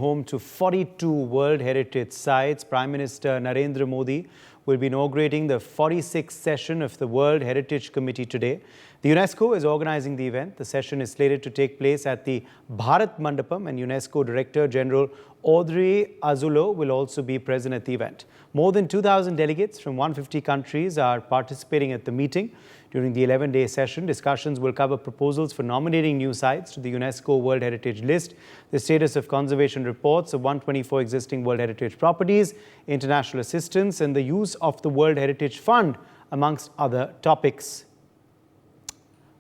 home to 42 World Heritage Sites. Prime Minister Narendra Modi will be inaugurating the 46th session of the World Heritage Committee today. The UNESCO is organizing the event. The session is slated to take place at the Bharat Mandapam, and UNESCO Director General Audrey Azoulay will also be present at the event. More than 2,000 delegates from 150 countries are participating at the meeting. During the 11-day session, discussions will cover proposals for nominating new sites to the UNESCO World Heritage List, the status of conservation reports of 124 existing World Heritage properties, international assistance, and the use of the World Heritage Fund, amongst other topics.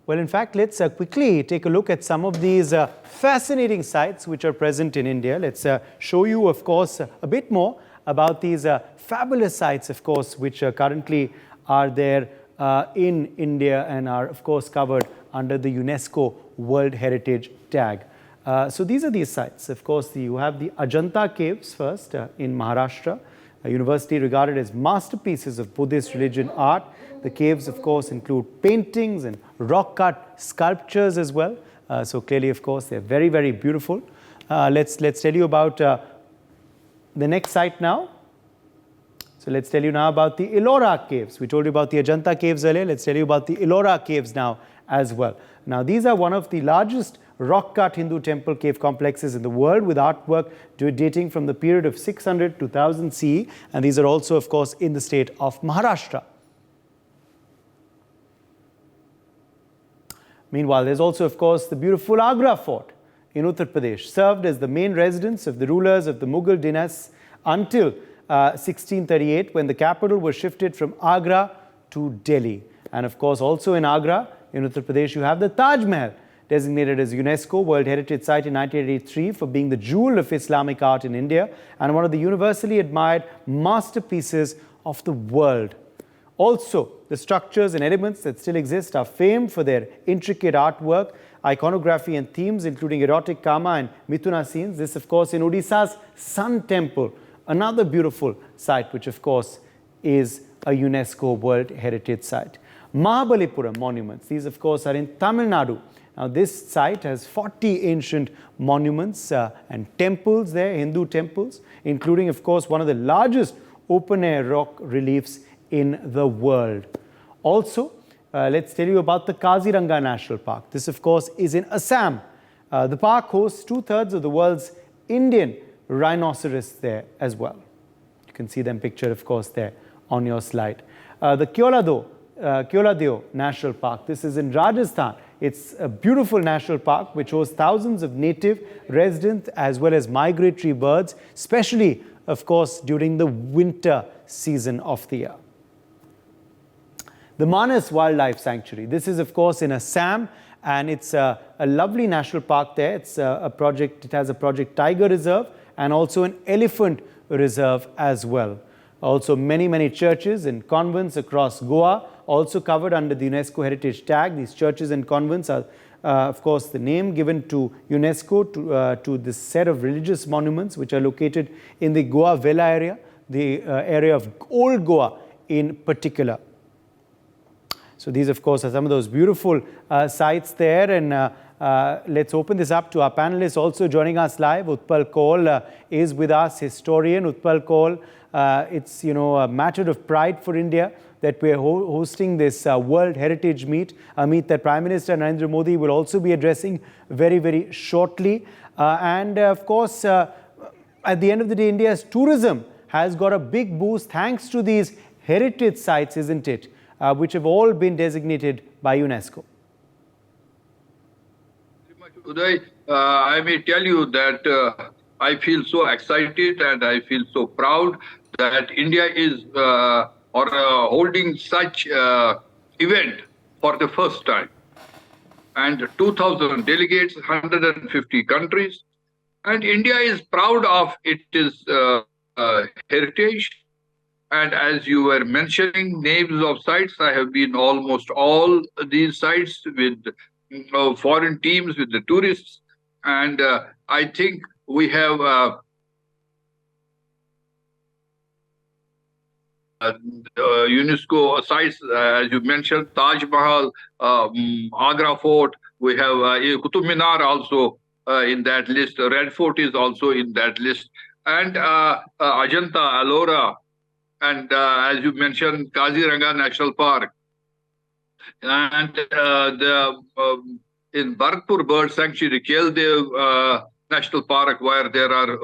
Well, in fact, let's quickly take a look at some of these fascinating sites which are present in India. Let's show you, of course, a bit more about these fabulous sites, of course, which currently are there in India and are, of course, covered under the UNESCO World Heritage tag. So these are these sites. Of course, you have the Ajanta caves first in Maharashtra, a university regarded as masterpieces of Buddhist religion art. The caves, of course, include paintings and rock-cut sculptures as well. So clearly, of course, they're very, very beautiful. Let's tell you about the next site now. So let's tell you now about the Ellora caves. We told you about the Ajanta caves earlier. Let's tell you about the Ellora caves now as well. Now, these are one of the largest rock-cut Hindu temple cave complexes in the world, with artwork dating from the period of 600 to 1000 CE. And these are also, of course, in the state of Maharashtra. Meanwhile, there's also, of course, the beautiful Agra fort in Uttar Pradesh, served as the main residence of the rulers of the Mughal dynasty until 1638, when the capital was shifted from Agra to Delhi. And of course, also in Agra, in Uttar Pradesh, you have the Taj Mahal, designated as UNESCO World Heritage Site in 1983 for being the jewel of Islamic art in India and one of the universally admired masterpieces of the world. Also, the structures and elements that still exist are famed for their intricate artwork, iconography and themes, including erotic kama and mithuna scenes. This, of course, in Odisha's Sun Temple, another beautiful site, which, of course, is a UNESCO World Heritage Site. Mahabalipuram monuments. These, of course, are in Tamil Nadu. Now, this site has 40 ancient monuments and temples there, Hindu temples, including, of course, one of the largest open-air rock reliefs in the world. Also, let's tell you about the Kaziranga National Park. This, of course, is in Assam. The park hosts 2/3 of the world's Indian rhinoceros there as well. You can see them pictured, of course, there on your slide. The Keoladeo National Park. This is in Rajasthan. It's a beautiful national park which hosts thousands of native, resident, as well as migratory birds, especially, of course, during the winter season of the year. The Manas Wildlife Sanctuary. This is, of course, in Assam, and it's a lovely national park there. It's a project. It has a Project Tiger Reserve and also an elephant reserve as well. Also, many churches and convents across Goa, also covered under the UNESCO Heritage tag. These churches and convents are, of course, the name given to UNESCO to this set of religious monuments which are located in the Goa Vela area, the area of Old Goa in particular. So these, of course, are some of those beautiful sites there. And let's open this up to our panelists. Also joining us live, Utpal Kaul is with us, historian. Utpal Kaul, it's, a matter of pride for India that we're hosting this World Heritage meet, a meet that Prime Minister Narendra Modi will also be addressing very, very shortly. And of course, at the end of the day, India's tourism has got a big boost thanks to these heritage sites, isn't it? Which have all been designated by UNESCO. Uday, I may tell you that I feel so excited and I feel so proud that India is holding such event for the first time. And 2,000 delegates, 150 countries. And India is proud of its heritage. And as you were mentioning names of sites, I have been almost all these sites with foreign teams, with the tourists. And I think we have UNESCO sites, as you mentioned, Taj Mahal, Agra Fort. We have Qutub Minar also. in that list. Red Fort is also in that list. And Ajanta, Ellora, and as you mentioned, Kaziranga National Park. And in Bharatpur Bird Sanctuary, Keldev National Park, where there are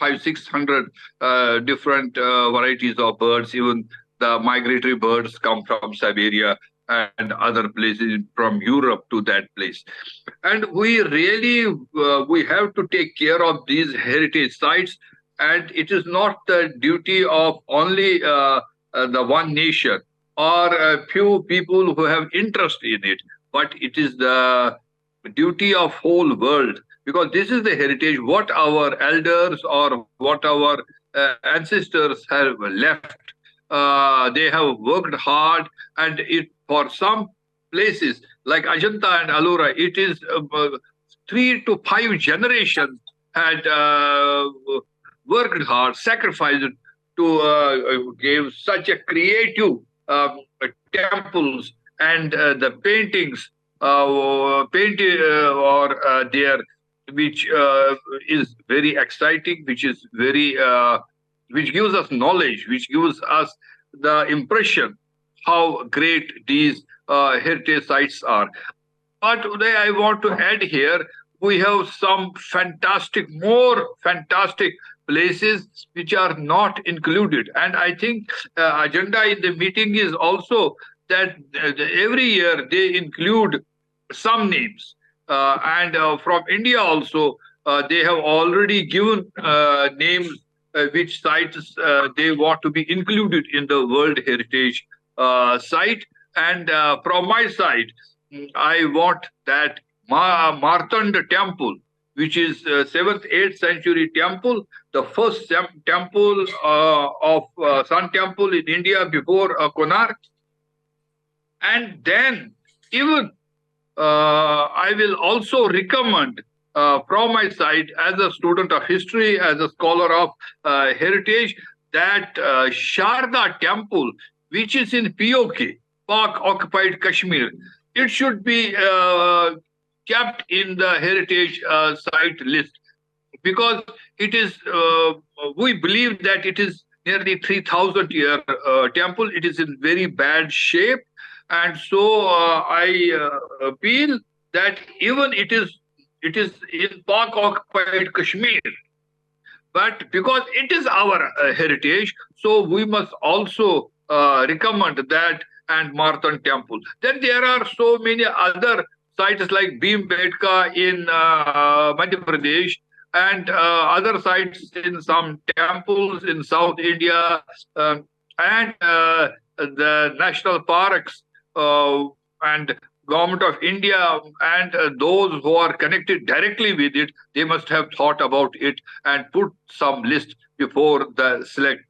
500-600 different varieties of birds. Even the migratory birds come from Siberia and other places from Europe to that place. And we really we have to take care of these heritage sites. And it is not the duty of only the one nation or a few people who have interest in it, but it is the duty of whole world, because this is the heritage what our elders or what our ancestors have left. They have worked hard, and it for some places like Ajanta and Ellora, it is 3 to 5 generations had worked hard, sacrificed to give such a creative temples, and the paintings painted or there, which is very exciting, which is very which gives us knowledge, which gives us the impression how great these heritage sites are. But today I want to add here, we have some more fantastic places which are not included. And I think agenda in the meeting is also that every year they include some names. And from India also, they have already given names which sites they want to be included in the World Heritage Site. And from my side, I want that Martanda Temple, which is 7th, 8th century temple, the first temple of Sun Temple in India before Konark. And then even I will also recommend from my side, as a student of history, as a scholar of heritage, that Sharda Temple, which is in POK, Pak occupied Kashmir, it should be kept in the heritage site list, because it is, we believe that it is nearly 3,000-year temple. It is in very bad shape. And so I appeal that even it is in Pak occupied Kashmir, but because it is our heritage, so we must also recommend that and Marthan Temple. Then there are so many other sites like Bhimbetka in Madhya Pradesh, and other sites in some temples in South India, and the national parks and Government of India and those who are connected directly with it, they must have thought about it and put some list before the select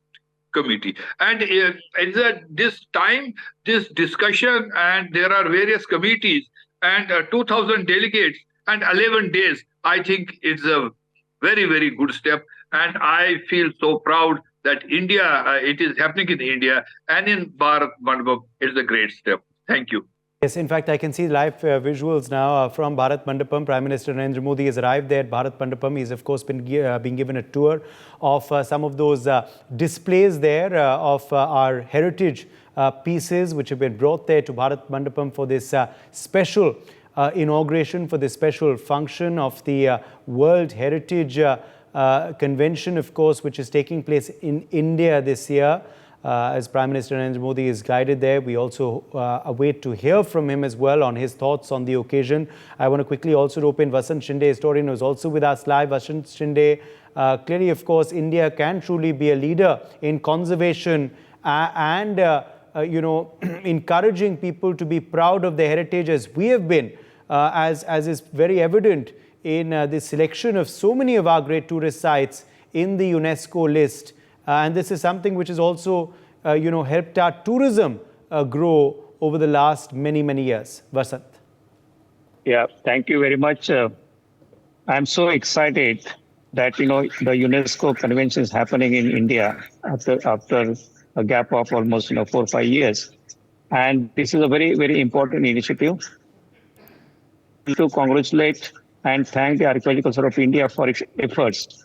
committee. And at this time, this discussion, and there are various committees and 2,000 delegates and 11 days, I think it's a very, very good step. And I feel so proud that India, it is happening in India, and in Bharat Mandapam, it's a great step. Thank you. Yes, in fact, I can see live visuals now from Bharat Mandapam. Prime Minister Narendra Modi has arrived there at Bharat Mandapam. He's, of course, been given a tour of some of those displays there of our heritage pieces which have been brought there to Bharat Mandapam for this special inauguration, for this special function of the World Heritage Convention, of course, which is taking place in India this year. As Prime Minister Narendra Modi is guided there, we also await to hear from him as well on his thoughts on the occasion. I want to quickly also rope in Vasant Shinde, historian, who is also with us live. Vasant Shinde, clearly, of course, India can truly be a leader in conservation and, you know, encouraging people to be proud of their heritage, as we have been, as is very evident in the selection of so many of our great tourist sites in the UNESCO list. And this is something which has also, you know, helped our tourism grow over the last many, many years. Vasant. Yeah, thank you very much. I'm so excited that, you know, the UNESCO convention is happening in India after a gap of almost, 4 or 5 years. And this is a very, very important initiative. To congratulate and thank the Archaeological Survey of India for its efforts.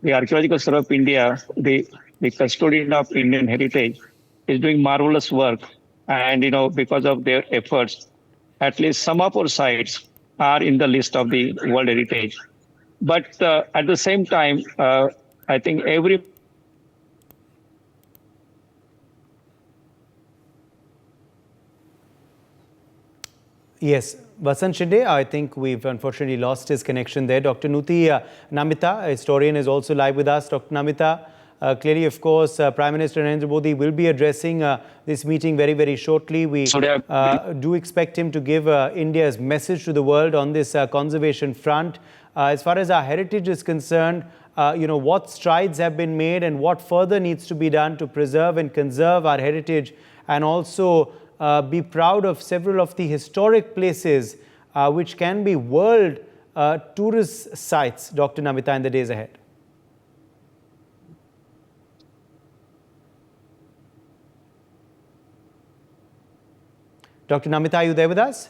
The Archaeological Survey of India, the custodian of Indian heritage, is doing marvelous work. And because of their efforts, at least some of our sites are in the list of the World Heritage. But at the same time, I think every Yes, Vasant Shinde, I think we've unfortunately lost his connection there. Dr. Nuti Namita, a historian, is also live with us. Dr. Namita, clearly, of course, Prime Minister Narendra Modi will be addressing this meeting very, very shortly. We do expect him to give India's message to the world on this conservation front. As far as our heritage is concerned, what strides have been made and what further needs to be done to preserve and conserve our heritage, and also be proud of several of the historic places which can be world tourist sites, Dr. Namita, in the days ahead. Dr. Namita, are you there with us?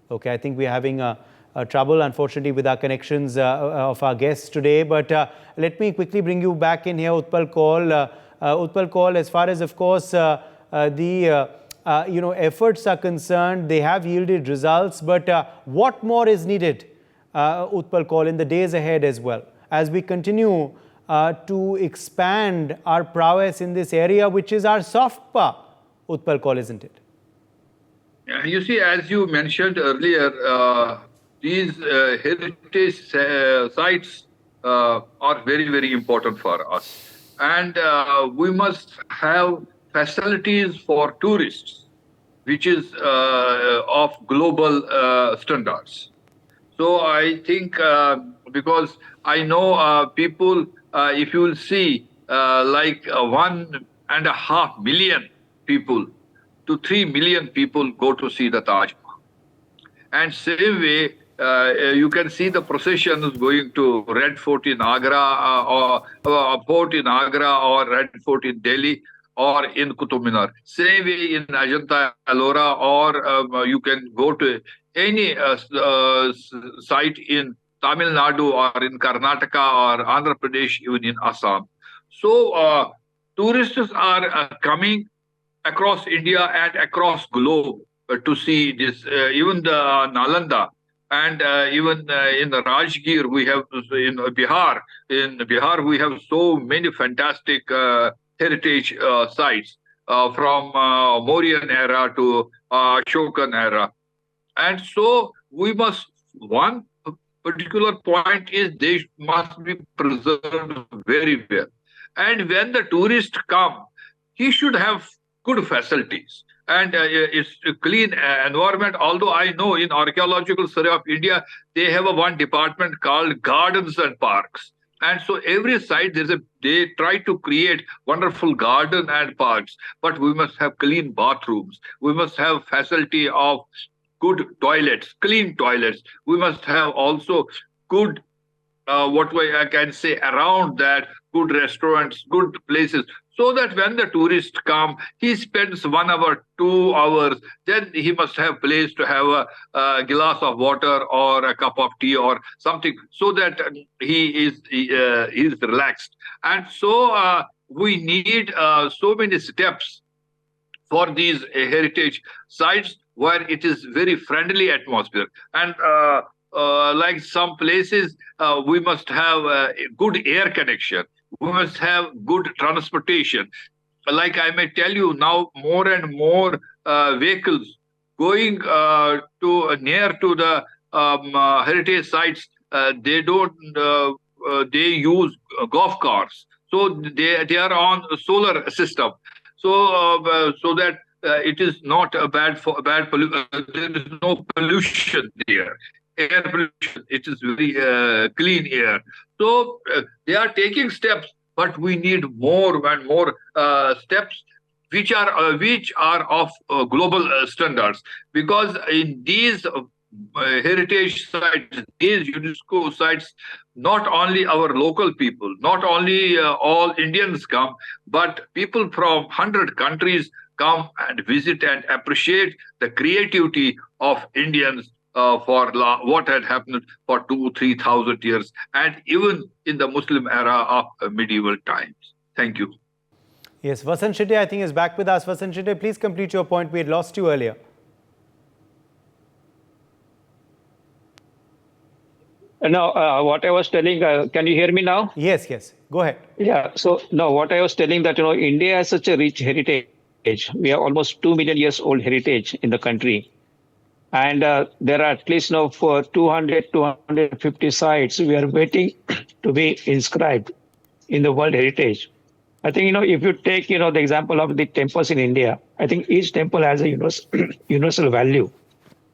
Okay, I think we're having trouble, unfortunately, with our connections of our guests today. But let me quickly bring you back in here, Utpal Kaul. Utpal Kaul, as far as, of course, the efforts are concerned, they have yielded results. But what more is needed, Utpal Kaul, in the days ahead as well, as we continue to expand our prowess in this area, which is our soft power, Utpal Kaul, isn't it? You see, as you mentioned earlier, these heritage sites are very, very important for us. And we must have facilities for tourists, which is of global standards. So I think because I know people, if you will see, like 1.5 million people to 3 million people go to see the Taj Mahal. And same way, you can see the processions going to Red Fort in Agra, or Fort in Agra, or Red Fort in Delhi, or in Qutub Minar. Same way in Ajanta, Ellora, or you can go to any site in Tamil Nadu, or in Karnataka, or Andhra Pradesh, even in Assam. So tourists are coming across India and across globe to see this. Even the Nalanda, and even in the Rajgir, we have in Bihar. In Bihar, we have so many fantastic heritage sites from Mauryan era to Ashokan era. And so we must, one particular point is they must be preserved very well. And when the tourist come, he should have good facilities and it's a clean environment. Although I know in Archaeological Survey of India, they have one department called Gardens and Parks. And so every site, they try to create wonderful garden and parks, but we must have clean bathrooms. We must have facility of good toilets, clean toilets. We must have also good, what way I can say, around that, good restaurants, good places, so that when the tourist come, he spends 1 hour, 2 hours, then he must have place to have a glass of water or a cup of tea or something, so that he is relaxed. And so we need so many steps for these heritage sites where it is very friendly atmosphere. And like some places, we must have a good air connection. We must have good transportation. Like I may tell you now, more and more vehicles going to near to the heritage sites. They don't. They use golf cars, so they are on a solar system. So so that it is not a bad pollution. There is no pollution there. Air pollution. It is very clean air. So they are taking steps, but we need more and more steps, which are of global standards. Because in these heritage sites, these UNESCO sites, not only our local people, not only all Indians come, but people from 100 countries come and visit and appreciate the creativity of Indians what had happened for 2,000-3,000 years, and even in the Muslim era of medieval times. Thank you. Yes, Vasant Shitty, I think, is back with us. Vasant Shitty, please complete your point. We had lost you earlier. No, what I was telling, can you hear me now? Yes, yes. Go ahead. Yeah. So, no, what I was telling that, India has such a rich heritage. We have almost 2 million years old heritage in the country. And there are at least for 200, 250 sites we are waiting to be inscribed in the World Heritage. I think, if you take, the example of the temples in India, I think each temple has a universal value.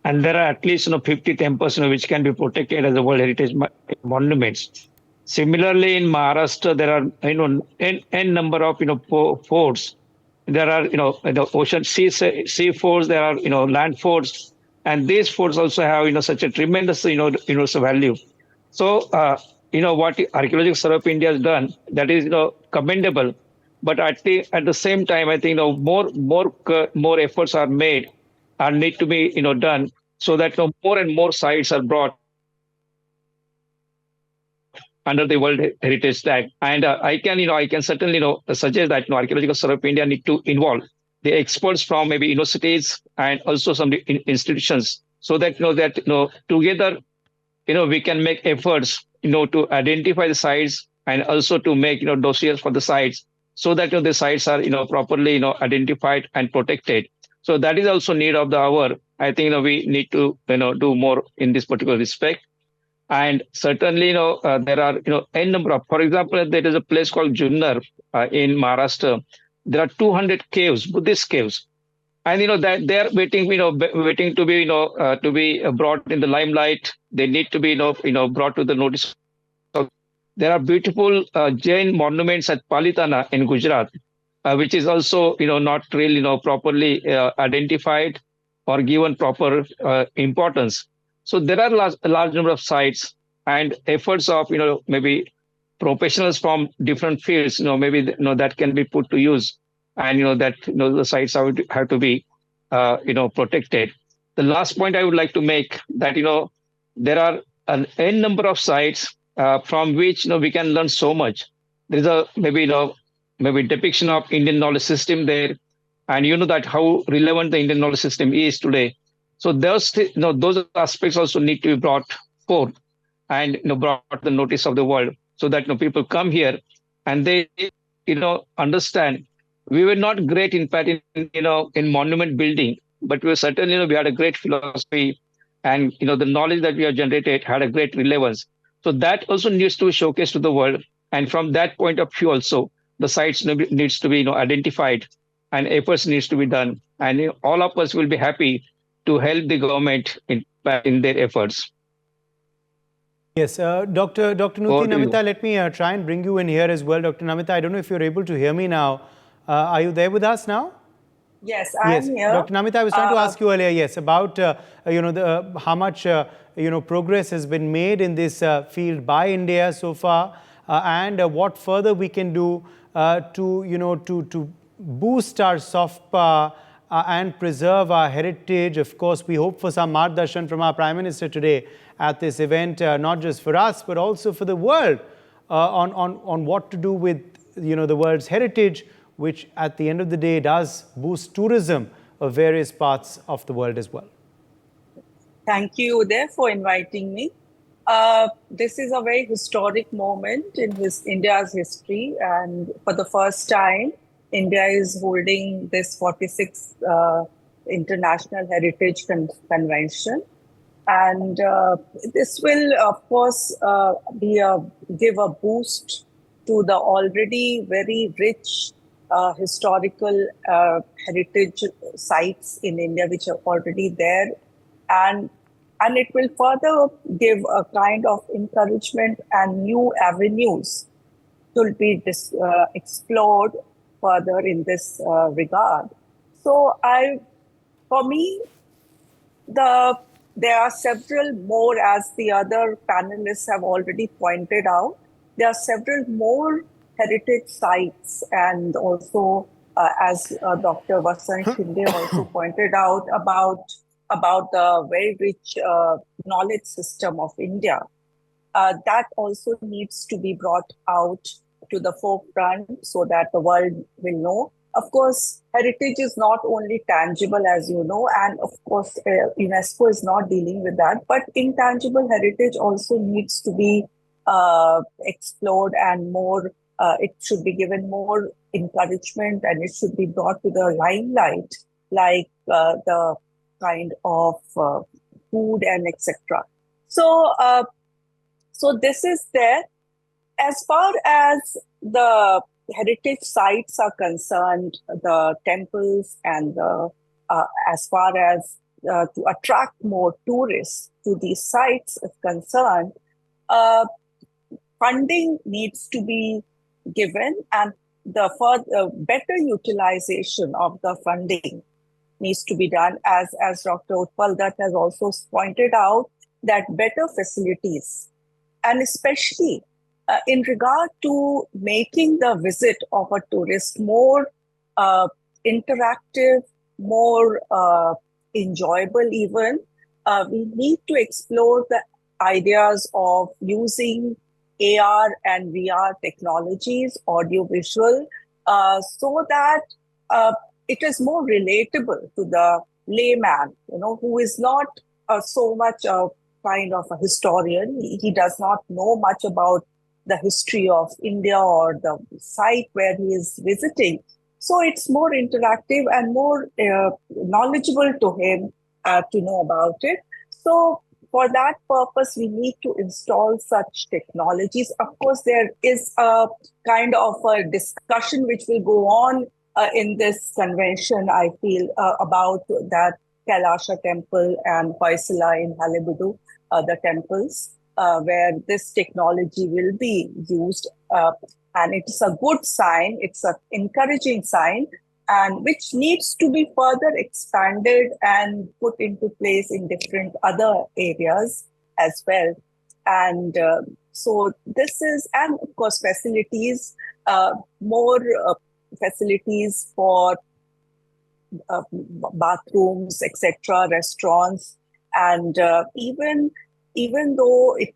And there are at least 50 temples which can be protected as a World Heritage monuments. Similarly, in Maharashtra, there are n number of forts. There are the ocean sea forts. There are land forts, and these forts also have such a tremendous universal value. So what the Archaeological Survey of India has done, that is commendable. But at the same time, I think more efforts are made and need to be done so that more and more sites are brought under the World Heritage tag. And I can certainly suggest that Archaeological Survey of India need to involve the experts from maybe universities and also some institutions, so that together we can make efforts to identify the sites and also to make dossiers for the sites, so that the sites are properly identified and protected. So that is also need of the hour. I think we need to do more in this particular respect. And certainly, there are n number of. For example, there is a place called Junnar in Maharashtra. There are 200 caves, Buddhist caves, and that they are waiting, waiting to be brought in the limelight. They need to be brought to the notice. There are beautiful Jain monuments at Palitana in Gujarat, which is also not really properly identified or given proper importance. So there are a large number of sites and efforts of maybe professionals from different fields maybe that can be put to use, and that the sites have to be protected. The last point I would like to make, that there are an n number of sites from which we can learn so much. There is a maybe depiction of Indian knowledge system there, and that how relevant the Indian knowledge system is today. So those aspects also need to be brought forth and brought to the notice of the world, so that people come here and they understand. We were not great in fact in monument building, but we were certainly we had a great philosophy, and the knowledge that we have generated had a great relevance. So that also needs to be showcased to the world, and from that point of view also the sites needs to be identified, and efforts needs to be done, and all of us will be happy to help the government in their efforts. Yes, Dr. Nuti Namita, let me try and bring you in here as well. Dr. Namita, I don't know if you're able to hear me now. Are you there with us now? Yes, I'm here. Dr. Namita, I was trying to ask you earlier, yes, about how much progress has been made in this field by India so far, and what further we can do to boost our soft power and preserve our heritage. Of course, we hope for some margdarshan from our Prime Minister today at this event, not just for us, but also for the world, on what to do with the world's heritage, which at the end of the day does boost tourism of various parts of the world as well. Thank you, Uday, for inviting me. This is a very historic moment in India's history, and for the first time, India is holding this 46th International Heritage Convention. And this will, of course, give a boost to the already very rich historical heritage sites in India, which are already there. And it will further give a kind of encouragement and new avenues to be explored further in this regard. So for me, there are several more, as the other panelists have already pointed out. There are several more heritage sites, and also, as Dr. Vasant Shinde also pointed out, about about the very rich knowledge system of India, that also needs to be brought out to the forefront so that the world will know. Of course, heritage is not only tangible, as you know, and of course, UNESCO is not dealing with that, but intangible heritage also needs to be explored and more, it should be given more encouragement and it should be brought to the limelight, like the kind of food and etc. So, so this is there. As far as the heritage sites are concerned, the temples and the, as far as to attract more tourists to these sites is concerned, funding needs to be given, and the further better utilization of the funding needs to be done. As Dr. Utpal Dutt has also pointed out, that better facilities, and especially in regard to making the visit of a tourist more interactive, more enjoyable even, we need to explore the ideas of using AR and VR technologies, audiovisual, so that it is more relatable to the layman, who is not so much a kind of a historian. He does not know much about the history of India or the site where he is visiting. So it's more interactive and more knowledgeable to him to know about it. So for that purpose, we need to install such technologies. Of course, there is a kind of a discussion which will go on in this convention, I feel, about that Kailasha temple and Hoysala in Halebidu, the temples, where this technology will be used. And it's a good sign, it's an encouraging sign, and which needs to be further expanded and put into place in different other areas as well. And so this is, and of course, facilities, more facilities for bathrooms, etc., restaurants, and even though it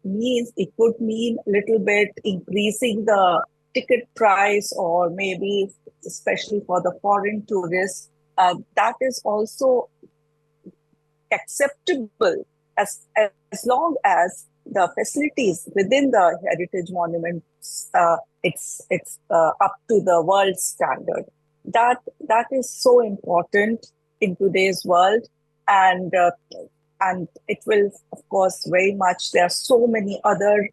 could mean a little bit increasing the ticket price, or maybe especially for the foreign tourists, that is also acceptable as long as the facilities within the heritage monuments, it's up to the world standard. That is so important in today's world, and it will, of course, very much. There are so many other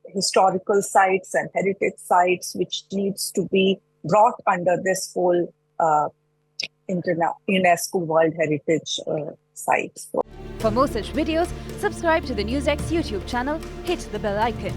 historical sites and heritage sites which needs to be brought under this whole UNESCO World Heritage sites. For more such videos, subscribe to the NewsX YouTube channel, hit the bell icon.